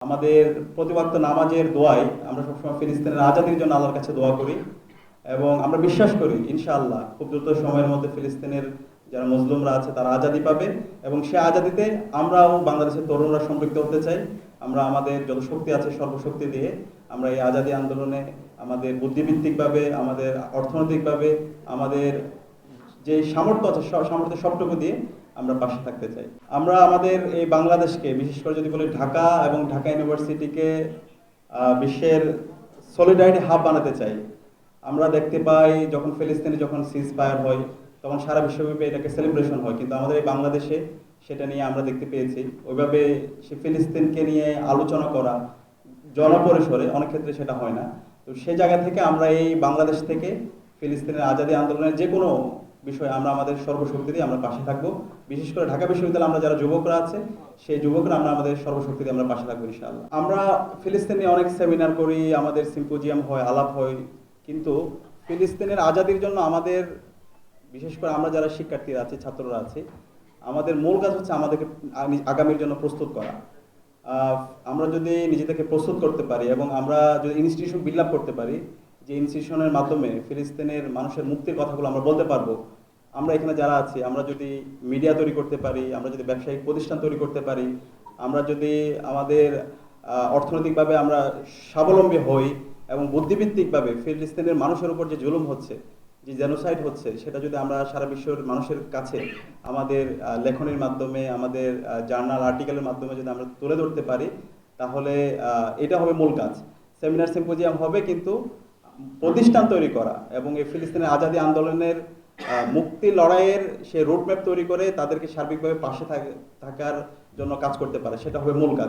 আমাদের প্রতিওয়াক্ত নামাজের দোয়ায় আমরা সবসময় ফিলিস্তিনের আজাদির জন্য আল্লাহর কাছে দোয়া করি এবং আমরা বিশ্বাস করি ইনশাআল্লাহ খুব দ্রুত সময়ের মধ্যে ফিলিস্তিনের যারা মজলুমরা আছে তারা আজাদি পাবে এবং সে আজাদিতে আমরাও বাংলাদেশের তরুণরা সম্পৃক্ত হতে চাই। আমরা আমাদের যত শক্তি আছে সর্বশক্তি দিয়ে আমরা এই আজাদি আন্দোলনে আমাদের বুদ্ধিভিত্তিকভাবে, আমাদের অর্থনৈতিকভাবে, আমাদের যে সামর্থ্য আছে সামর্থ্য সবটুকু দিয়ে আমরা পাশে থাকতে চাই। আমরা আমাদের এই বাংলাদেশকে, বিশেষ করে যদি বলি ঢাকা এবং ঢাকা ইউনিভার্সিটিকে বিশ্বের সলিডারিটি হাব বানাতে চাই। আমরা দেখতে পাই যখন ফিলিস্তিনে যখন সিজ ফায়ার হয় তখন সারা বিশ্বব্যাপী এটাকে সেলিব্রেশন হয়, কিন্তু আমাদের এই বাংলাদেশে সেটা নিয়ে আমরা দেখতে পেয়েছি ওইভাবে সে ফিলিস্তিনকে নিয়ে আলোচনা করা জনপরিসরে অনেক ক্ষেত্রে সেটা হয় না। তো সেই জায়গা থেকে আমরা এই বাংলাদেশ থেকে ফিলিস্তিনের আজাদি আন্দোলনের যে কোনো বিষয়ে আমরা আমাদের সর্বশক্তি দিয়ে আমরা পাশে থাকবো। বিশেষ করে ঢাকা বিশ্ববিদ্যালয়ে আমরা যারা যুবকরা আছে সেই যুবকরা আমরা আমাদের সর্বশক্তি দিয়ে আমরা পাশে থাকবো ইনশাআল্লাহ। আমরা ফিলিস্তিন নিয়ে অনেক সেমিনার করি, আমাদের সিম্পোজিয়াম হয়, আলাপ হয়, কিন্তু ফিলিস্তিনের আজাদির জন্য আমাদের, বিশেষ করে আমরা যারা শিক্ষার্থীরা আছি, ছাত্ররা আছি, আমাদের মূল কাজ হচ্ছে আমাদেরকে আগামীর জন্য প্রস্তুত করা। আমরা যদি নিজেদেরকে প্রস্তুত করতে পারি এবং আমরা যদি ইনস্টিটিউশন বিল্ড আপ করতে পারি, যে ইনস্টিটিউশনের মাধ্যমে ফিলিস্তিনের মানুষের মুক্তির কথাগুলো আমরা বলতে পারবো, আমরা এখানে যারা আছি আমরা যদি মিডিয়া তৈরি করতে পারি, আমরা যদি ব্যবসায়িক প্রতিষ্ঠান তৈরি করতে পারি, আমরা যদি আমাদের অর্থনৈতিকভাবে আমরা স্বাবলম্বী হই এবং বুদ্ধিভিত্তিকভাবে ফিলিস্তিনের মানুষের উপর যে জুলুম হচ্ছে, যে জেনোসাইড হচ্ছে, সেটা যদি আমরা সারা বিশ্বের মানুষের কাছে আমাদের লেখনের মাধ্যমে, আমাদের জার্নাল আর্টিকেলের মাধ্যমে যদি আমরা তুলে ধরতে পারি, তাহলে এটা হবে মূল কাজ। সেমিনার সিম্পোজিয়াম হবে, কিন্তু প্রতিষ্ঠান তৈরি করা এবং এই ফিলিস্তিনের আজাদি আন্দোলনের মুক্তি লড়াইয়ের সে রোডম্যাপ তৈরি করে তাদেরকে সার্বিকভাবে পাশে থাকার জন্য কাজ করতে পারে, সেটা হবে মূল কাজ।